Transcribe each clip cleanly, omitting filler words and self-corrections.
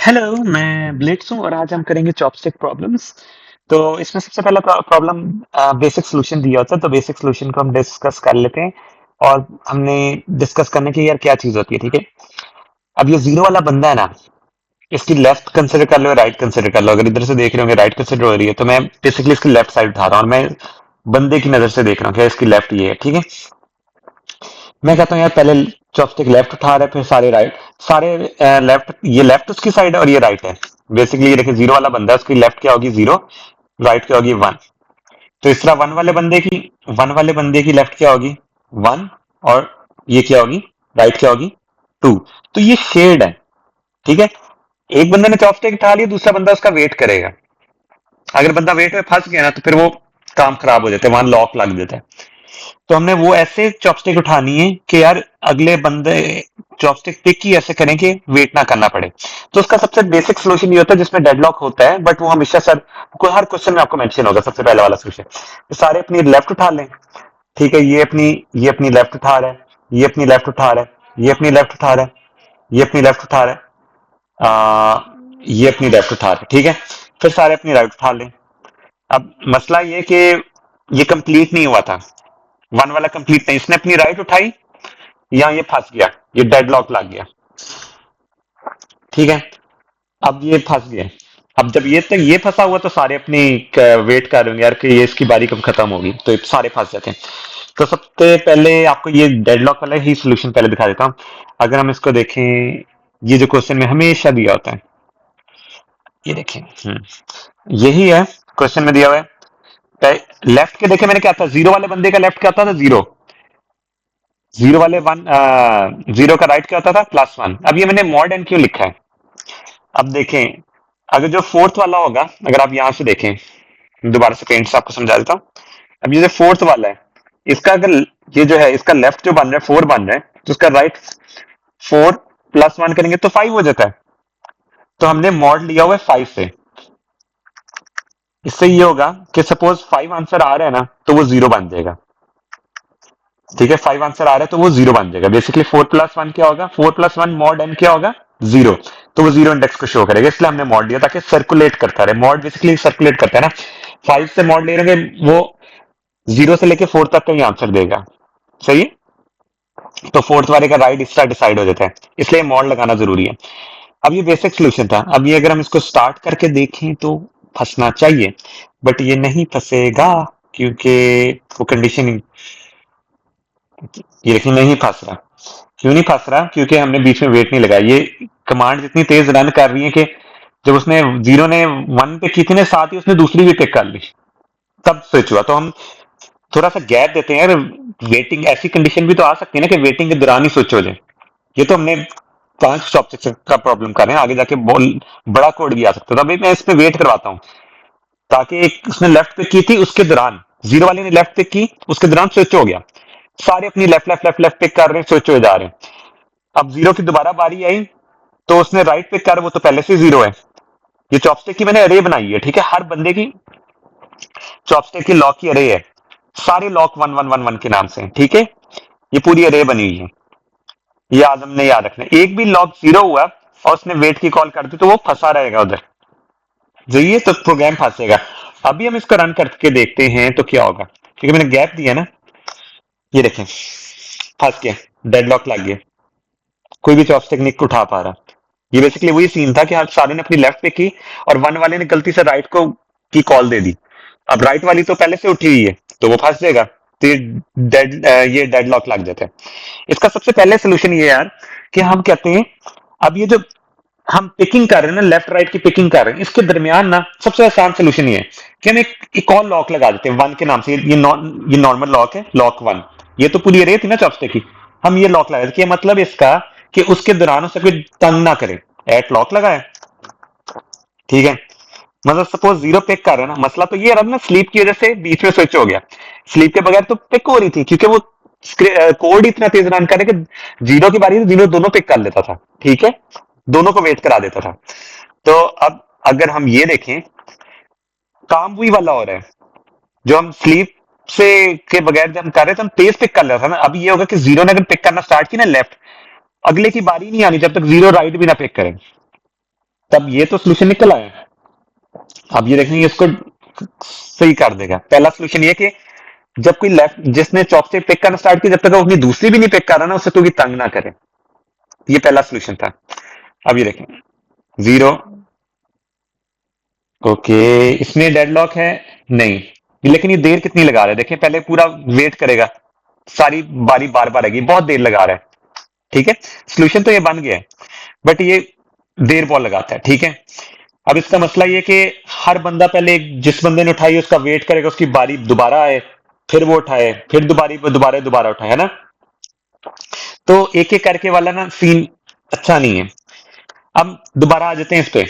Hello, मैं Blitz हूँ और आज हम करेंगे चॉपस्टिक प्रॉब्लम्स। तो इसमें सबसे पहला प्रॉब्लम बेसिक सॉल्यूशन दिया होता है, तो बेसिक सॉल्यूशन को हम डिस्कस कर लेते हैं। और हमने डिस्कस करने की यार क्या चीज होती है, ठीक है। अब ये जीरो वाला बंदा है ना, इसकी लेफ्ट कंसिडर कर लो, राइट कंसिडर कर लो। अगर इधर से देख रहे होंगे राइट कंसिडर हो रही है, तो मैं बेसिकली इसकी लेफ्ट साइड उठा रहा हूँ और मैं बंदे की नजर से देख रहा हूँ क्या इसकी लेफ्ट ये है, ठीक है। मैं कहता हूँ यार पहले चॉपस्टिक लेफ्ट उठा रहा है, फिर सारे राइट, सारे लेफ्ट, ये लेफ्ट उसकी साइड है और ये राइट है। बेसिकली ये देखिए जीरो वाला बंदा है, उसकी लेफ्ट क्या होगी जीरो, राइट क्या होगी वन। तो इस तरह वन वाले बंदे की लेफ्ट क्या होगी वन, और ये क्या होगी राइट क्या होगी टू। तो ये शेड है, ठीक है। एक बंदे ने चॉपस्टिक उठा लिया, दूसरा बंदा उसका वेट करेगा। अगर बंदा वेट में फंस गया ना, तो फिर वो काम खराब हो जाता है, वहां लॉक लग जाता है। तो हमने वो ऐसे चॉपस्टिक उठानी है कि यार अगले बंदे चॉपस्टिक पिक ही ऐसे करें कि वेट ना करना पड़े। तो उसका सबसे बेसिक सोल्यूशन ये होता है जिसमें डेडलॉक होता है, बट वो हमेशा सर को हर क्वेश्चन में आपको मेंशन होगा। सबसे पहला वाला सोल्यूशन, तो सारे अपनी लेफ्ट उठा लें, ठीक है। ये अपनी लेफ्ट उठा रहा है, ये अपनी लेफ्ट उठा रहा है, ये अपनी लेफ्ट उठा रहा है, ये अपनी लेफ्ट उठा रहा है, ये अपनी लेफ्ट उठा रहा है, ठीक है। फिर सारे अपनी राइट उठा लें। अब मसला ये कि ये कंप्लीट नहीं हुआ था, वन वाला कंप्लीट नहीं, इसने अपनी राइट उठाई, यहां ये फंस गया, ये डेडलॉक लग गया, ठीक है। अब ये फंस गया। अब जब ये तक ये फंसा हुआ, तो सारे अपनी वेट कर रहे होंगे यार कि ये इसकी बारी कब खत्म होगी, तो ये सारे फंस जाते हैं। तो सबसे पहले आपको ये डेडलॉक वाला ही सोल्यूशन पहले दिखा देता हूं। अगर हम इसको देखें, ये जो क्वेश्चन में हमेशा दिया होता है, ये देखें, यही है क्वेश्चन में दिया हुआ है। लेफ्ट के देखे मैंने क्या था, जीरो वाले बंदे का लेफ्ट क्या होता था जीरो, जीरो वाले वन, जीरो का राइट क्या होता था प्लस वन। अब ये मैंने मॉड एन क्यों लिखा है, अब देखें। अगर जो फोर्थ वाला होगा, अगर आप यहां से देखें, दोबारा से पेंट से आपको समझा देता हूं। अब ये जो फोर्थ वाला है, इसका अगर ये जो है इसका लेफ्ट जो बन रहा है फोर बन रहा है, तो उसका राइट फोर प्लस वन करेंगे तो फाइव हो जाता है। तो हमने मॉड लिया हुआ है फाइव से। इससे ये होगा कि सपोज फाइव आंसर आ रहा है ना, तो वो जीरो बन जाएगा, ठीक है। फाइव आंसर आ रहा है तो वो जीरो बन जाएगा। बेसिकली फोर प्लस वन क्या होगा, four plus one mod N क्या होगा जीरो। तो वो जीरो इंडेक्स को शो करेगा, इसलिए हमने मॉड लिया ताकि सर्कुलेट करता रहे। मॉड बेसिकली सर्कुलेट करता है ना, फाइव से मॉड ले रहे वो जीरो से लेके फोर तक का ही आंसर देगा, सही है। तो फोर्थ वाले का राइट इसका डिसाइड हो जाता है, इसलिए मॉड लगाना जरूरी है। अब ये बेसिक सोल्यूशन था। अब ये अगर हम इसको स्टार्ट करके देखें तो फंसना चाहिए, बट ये नहीं फंसेगा, क्योंकि वो कंडीशन, ये देखिए नहीं फंस रहा। क्यों नहीं फंस रहा, क्योंकि हमने बीच में वेट नहीं लगाया। ये कमांड इतनी तेज रन कर रही है कि जब उसने जीरो ने वन पे की थी ना, साथ ही उसने दूसरी भी पिक कर ली, तब स्विच हुआ। तो हम थोड़ा सा गैप देते हैं यार। वेटिंग ऐसी कंडीशन भी तो आ सकती है ना कि वेटिंग के दौरान ही स्विच हो जाए। ये तो हमने पांच स्टॉप का प्रॉब्लम कर रहे हैं, आगे जाके बड़ा कोड भी आ सकता है। तो अभी मैं इस पे वेट करवाता हूँ, ताकि एक उसने लेफ्ट पिक की थी, उसके दौरान जीरो वाले ने लेफ्ट पिक की, उसके दौरान स्विच हो गया। सारे अपनी left left left left pick कर रहे हैं, स्विच हो जा रहे हैं। अब जीरो की दोबारा बारी आई, तो उसने राइट पिक कर, वो तो पहले से जीरो है। ये चॉपस्टिक की मैंने अरे बनाई है, ठीक है। हर बंदे की चॉपस्टिक की लॉक की अरे है, सारे lock one one one one के नाम से, ठीक है। ये पूरी अरे बनी हुई है, ये आज हमने याद रखना है। एक भी लॉक जीरो हुआ और उसने वेट की कॉल कर दी, तो वो फंसा रहेगा उधर, जाइए तो प्रोग्राम फंसेगा। अभी हम इसको रन करके देखते हैं तो क्या होगा, क्योंकि मैंने गैप दिया ना। ये देखें, फंस गया, डेडलॉक लग गया, कोई भी चॉपस्टिक नहीं उठा पा रहा। ये बेसिकली वही सीन था कि आप सारे ने अपनी लेफ्ट पे की और वन वाले ने गलती से राइट को की कॉल दे दी। अब राइट वाली तो पहले से उठी हुई है, तो वो फंस जाएगा। तो ये डेडलॉक लग जाता है। इसका सबसे पहले सोल्यूशन ये है यार, कि हम कहते हैं, अब ये जो हम पिकिंग कर रहे हैं ना, लेफ्ट राइट की पिकिंग कर रहे हैं, इसके दरमियान ना सबसे आसान सोल्यूशन ये है कि हम एक और लॉक लगा देते हैं वन के नाम से। ये नॉर्मल लॉक है, लॉक वन। ये तो पूरी अरे थी ना चॉपस्टिक की, हम ये लॉक लगा देते हैं। मतलब इसका कि उसके दौरान उसे कोई तंग ना करे, एट लॉक लगाए, ठीक है। मतलब सपोज जीरो पिक कर रहे हैं ना, मसला तो ये रहा ना, स्लीप की वजह से बीच में स्विच हो गया। स्लीप के बगैर तो पिक हो रही थी, क्योंकि वो कोड इतना तेज रन करे कि जीरो की बारी जीरो दोनों पिक कर लेता था, ठीक है, दोनों को वेट करा देता था। तो अब अगर हम ये देखें, काम वही वाला हो रहा है जो हम स्लीप से के बगैर जब हम कर रहे थे, हम तेज पिक कर लेता था ना। अब ये होगा कि जीरो ने अगर पिक करना स्टार्ट की ना लेफ्ट, अगले की बारी नहीं आनी जब तक जीरो राइट भी ना पिक करें। तब ये तो सोल्यूशन निकल आया। अब ये देखेंगे इसको सही कर देगा। पहला सोल्यूशन ये कि जब कोई लेफ्ट जिसने चॉपस्टिक पिक करना स्टार्ट किया, जब तक वो अपनी दूसरी भी नहीं पिक कर रहा ना, उसे तो भी तंग ना करे। ये पहला सोल्यूशन था। अब ये देखें, जीरो। ओके, इसमें डेडलॉक है नहीं, लेकिन ये देर कितनी लगा रहा है देखें, पहले पूरा वेट करेगा, सारी बारी बार बार आएगी, बहुत देर लगा रहा है। ठीक है, सोल्यूशन तो ये बन गया है, बट ये देर बहुत लगाता है। ठीक है, अब इसका मसला ये कि हर बंदा पहले जिस बंदे ने उठाई उसका वेट करेगा, उसकी बारी दोबारा आए, फिर वो उठाए, फिर दोबारा दोबारा उठाए, है ना। तो एक एक करके वाला ना सीन अच्छा नहीं है। अब दोबारा आ जाते हैं इस पे।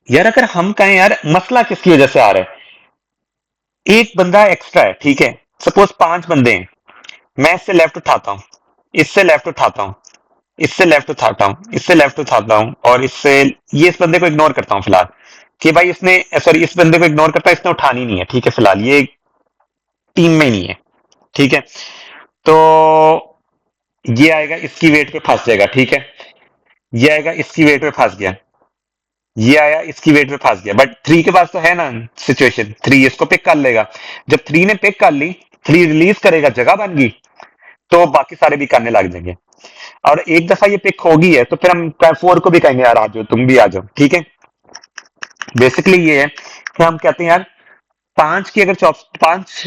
यार अगर हम कहें यार मसला किसकी वजह से आ रहा है, एक बंदा एक्स्ट्रा है, ठीक है, सपोज 5 बंदे हैं, मैं इससे लेफ्ट उठाता हूं, इससे लेफ्ट उठाता हूं, इससे लेफ्ट उठाता हूं, इससे लेफ्ट उठाता हूं, और इससे ये इस बंदे को इग्नोर करता हूं फिलहाल, कि भाई इसने सॉरी इस बंदे को इग्नोर करता है, इसने उठानी नहीं है, ठीक है, फिलहाल ये टीम में नहीं है। ठीक है, तो ये आएगा इसकी वेट पे फंस जाएगा। ठीक है, ये आएगा इसकी वेट पे फंस गया, ये आया इसकी वेट पे फंस गया, बट 3 के पास तो है ना सिचुएशन, 3 इसको पिक कर लेगा। जब 3 ने पिक कर ली, 3 रिलीज करेगा, जगह बन गई, तो बाकी सारे भी करने लग जाएंगे। और एक दफा ये पिक होगी है तो फिर हम 4 को भी कहेंगे यार आ जाओ, तुम भी आ जाओ। ठीक है, बेसिकली ये है कि हम कहते हैं यार 5 की अगर 5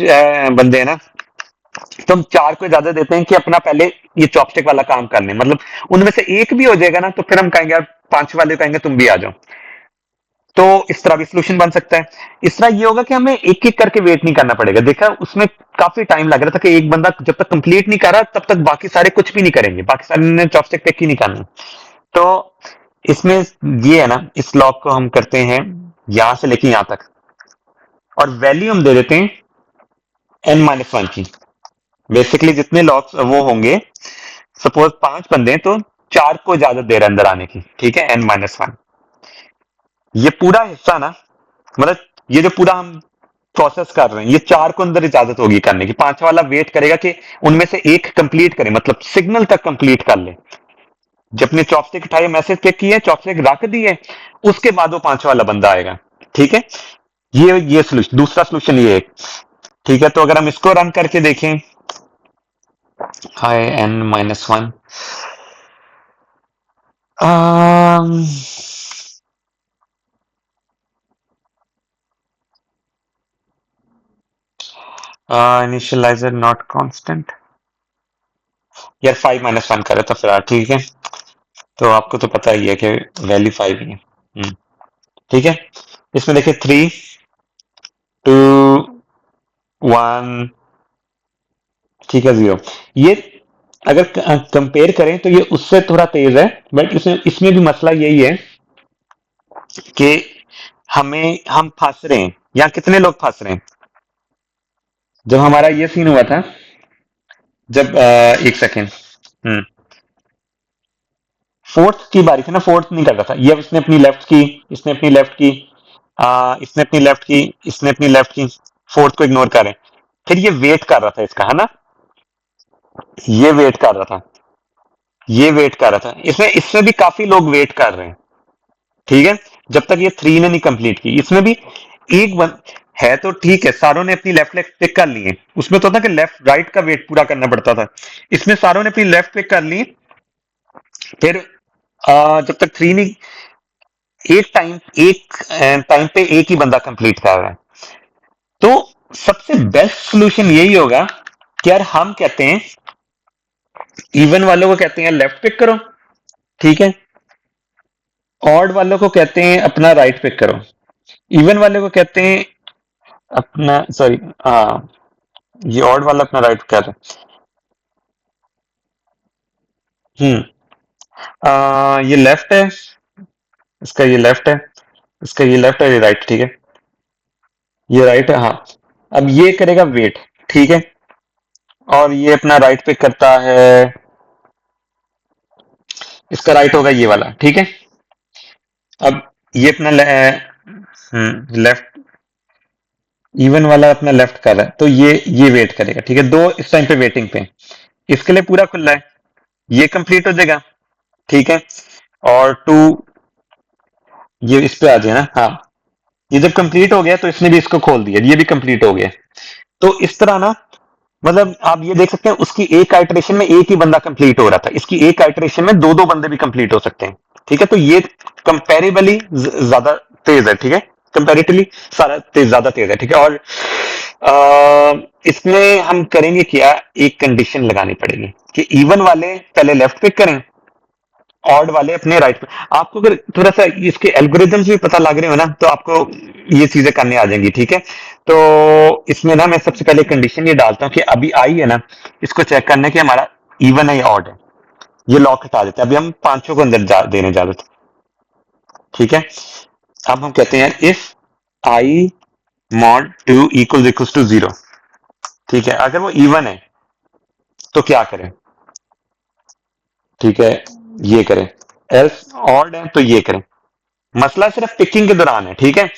बंदे हैं ना, तो हम 4 को इजाजत देते हैं कि अपना पहले ये चॉपस्टिक वाला काम कर लें, मतलब उनमें से एक भी हो जाएगा ना, तो फिर हम कहेंगे यार 5 वाले कहेंगे तुम भी आ जाओ। तो इस तरह भी सोल्यूशन बन सकता है। इस तरह ये होगा कि हमें एक एक करके वेट नहीं करना पड़ेगा। देखा उसमें काफी टाइम लग रहा था कि एक बंदा जब तक कंप्लीट नहीं कर रहा तब तक बाकी सारे कुछ भी नहीं करेंगे, बाकी सारे ने चॉपस्टिक पिक ही नहीं करना। तो इसमें ये है ना, इस लॉक को हम करते हैं यहां से लेके यहां तक, और वैल्यू हम दे देते हैं n-1 की। बेसिकली जितने लॉक्स वो होंगे, सपोज 5 बंदे हैं तो 4 को इजाजत दे रहे हैं अंदर आने की। ठीक है, n-1। ये पूरा हिस्सा ना, मतलब ये जो पूरा हम प्रोसेस कर रहे हैं, ये 4 को अंदर इजाजत होगी करने की, 5 वाला वेट करेगा कि उनमें से एक कंप्लीट करे, मतलब सिग्नल तक कंप्लीट कर ले। जब ने चॉपस्टिक उठाई, मैसेज चेक किया, चॉपस्टिक रख दी है, उसके बाद वो 5 वाला बंदा आएगा। ठीक है, ये सोल्यूशन, दूसरा सोल्यूशन ये है। ठीक है, तो अगर हम इसको रन करके देखें, high n-1, initialiser not constant, यार 5-1 करे तो फिर ठीक है, तो आपको तो पता ही है कि वैल्यू 5 ही है। ठीक है, इसमें देखिए 3, 2, 1, ठीक है, 0। ये अगर कंपेयर करें तो ये उससे थोड़ा तेज है, बट इसमें इसमें भी मसला यही है कि हम फंस रहे हैं, यहाँ कितने लोग फंस रहे हैं। जब हमारा ये सीन हुआ था, जब एक सेकेंड, फोर्थ की बारी थी ना, फोर्थ नहीं कर रहा था ये, अब इसने अपनी लेफ्ट की, इसने अपनी लेफ्ट की, इसने अपनी लेफ्ट की, इसने अपनी लेफ्ट की, फोर्थ को इग्नोर कर रहे हैं। फिर ये वेट कर रहा था इसका, है ना, ये वेट कर रहा था, ये वेट कर रहा था, इसमें इसमें भी काफी लोग वेट कर रहे हैं। ठीक है, जब तक ये 3 ने नहीं कंप्लीट की, इसमें भी एक है तो ठीक है, सारों ने अपनी लेफ्ट लेग पिक कर ली है। उसमें तो था कि लेफ्ट राइट का वेट पूरा करना पड़ता था, इसमें सारों ने अपनी लेफ्ट पिक कर ली। फिर जब तक 3 नहीं, एक टाइम पे एक ही बंदा कंप्लीट कर रहा है, तो सबसे बेस्ट सोल्यूशन यही होगा कि यार हम कहते हैं, इवन वालों को कहते हैं लेफ्ट पिक करो, ठीक है, ऑड वालों को कहते हैं अपना राइट पिक करो, इवन वाले को कहते हैं अपना, सॉरी, हाँ, ये ऑड वाला अपना राइट कर रहा है। ये लेफ्ट है, इसका ये लेफ्ट है, इसका ये लेफ्ट है, ये राइट, ठीक है, ये राइट है, हाँ। अब ये करेगा वेट, ठीक है, और ये अपना राइट पिक करता है, इसका राइट होगा ये वाला, ठीक है। अब ये अपना लेफ्ट, इवन वाला अपना लेफ्ट कर रहा है, तो ये वेट करेगा, ठीक है, दो इस टाइम पे वेटिंग पे, इसके लिए पूरा खुला है, ये कंप्लीट हो जाएगा, ठीक है, और 2 ये इस पे आ जाए ना, हाँ। ये जब कंप्लीट हो गया तो इसने भी इसको खोल दिया, ये भी कंप्लीट हो गया। तो इस तरह ना, मतलब आप ये देख सकते हैं उसकी एक आइटरेशन में एक ही बंदा कंप्लीट हो रहा था, इसकी एक आइटरेशन में दो दो बंदे भी कंप्लीट हो सकते हैं। ठीक है, तो ये कंपेरेबली ज्यादा तेज है। ठीक है, कंपेरेटिवली सारा तेज, ज्यादा तेज है। ठीक है, और इसमें हम करेंगे क्या, एक कंडीशन लगानी पड़ेगी कि इवन वाले पहले लेफ्ट पिक करें, ऑड वाले अपने राइट पे। आपको अगर थोड़ा सा इसके एल्गोरिदम्स भी पता लग रहे हो ना, तो आपको ये चीजें करने आ जाएंगी। ठीक है, तो इसमें ना मैं सबसे पहले कंडीशन ये डालता हूँ कि अभी आई है ना, इसको चेक करने के हमारा इवन है या ऑड है। ये लॉक हटा देते हैं, अभी हम पांचों को अंदर देने जा रहे थे। ठीक है, अब हम कहते हैं if i mod two equals to zero. ठीक है, अगर वो इवन है तो क्या करें। ठीक है, ये करें। एल्स ऑड है तो ये करें। मसला सिर्फ पिकिंग के दौरान है। ठीक है,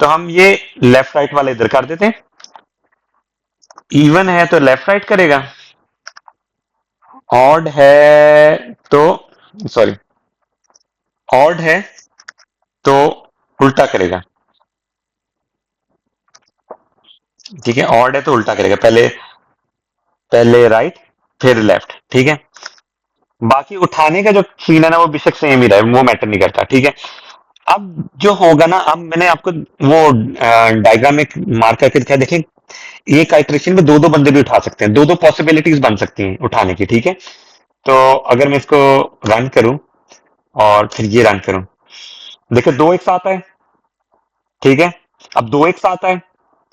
तो हम ये लेफ्ट राइट वाले इधर कर देते हैं। इवन है तो लेफ्ट राइट करेगा, ऑड है तो, सॉरी, ऑड है तो उल्टा करेगा। ठीक है, ऑड है तो उल्टा करेगा, पहले पहले राइट फिर लेफ्ट। ठीक है, बाकी उठाने का जो सीन है ना, वो बेशक सेम ही रहे, वो मैटर नहीं करता। ठीक है, अब जो होगा ना, अब मैंने आपको वो डायग्राम में मार्क करके दिखाया, देखें एक आइट्रेशन में दो दो बंदे भी उठा सकते हैं, दो दो पॉसिबिलिटीज बन सकती हैं उठाने की। ठीक है, तो अगर मैं इसको रन करूं और फिर ये रन करूं, देखो दो एक साथ है। ठीक है, अब दो एक साथ है,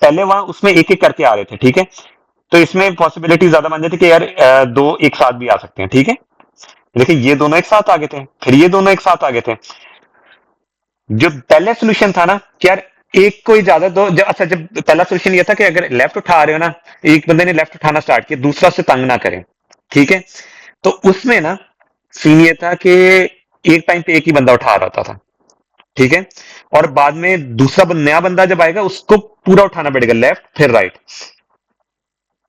पहले वहां उसमें एक एक करके आ रहे थे। ठीक है, तो इसमें पॉसिबिलिटी ज्यादा बन जाती कि यार दो एक साथ भी आ सकते हैं। ठीक है, देखिए ये दोनों एक साथ आ गए थे, फिर ये दोनों एक साथ आ गए थे। जो पहले सोल्यूशन था ना कि यार एक को इजाजत दो, जब अच्छा जब पहला सोल्यूशन ये था कि अगर लेफ्ट उठा रहे हो ना, एक बंदे ने लेफ्ट उठाना स्टार्ट किया, दूसरा से तंग ना करे। ठीक है, तो उसमें ना सीन ये था कि एक टाइम पे एक ही बंदा उठा रहा था। ठीक है, और बाद में दूसरा नया बंदा जब आएगा उसको पूरा उठाना पड़ेगा, लेफ्ट फिर राइट।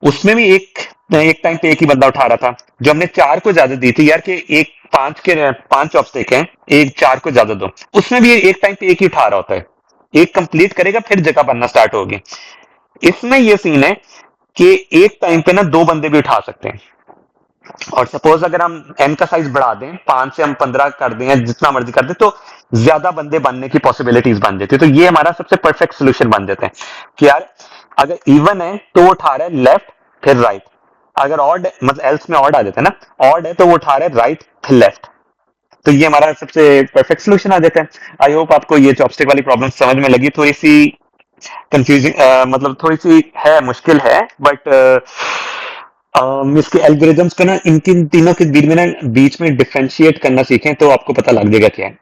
उसमें भी एक एक टाइम पे एक ही बंदा उठा रहा था। जो हमने चार को इजाजत दी थी यार कि एक पांच ऑब्स्टेक हैं, एक चार को इजाजत दो, उसमें भी एक टाइम पे एक ही उठा रहा होता है। एक कंप्लीट करेगा फिर जगह बनना स्टार्ट होगी। इसमें यह सीन है कि एक टाइम पे ना दो बंदे भी उठा सकते हैं। और सपोज अगर हम एन का साइज बढ़ा दें, 5 से हम 15 कर दें या जितना मर्जी कर दें, तो ज्यादा बंदे बनने की पॉसिबिलिटीज बन जाती है। तो ये हमारा सबसे परफेक्ट सोल्यूशन बन जाते हैं कि यार अगर इवन है तो वो उठा रहा है लेफ्ट फिर राइट, अगर ऑड मतलब एल्स में ऑड आ जाता है ना, ऑड है तो वो उठा रहा है राइट फिर लेफ्ट। तो ये हमारा सबसे परफेक्ट सोल्यूशन आ जाता है। आई होप आपको ये चॉपस्टिक वाली प्रॉब्लम समझ में लगी। थोड़ी सी कंफ्यूजिंग, मतलब थोड़ी सी है, मुश्किल है, बट इसके एल्गोरिदम्स को ना इनके तीनों के बीच में ना, बीच में डिफरेंशिएट करना सीखें तो आपको पता लग जाएगा क्या है।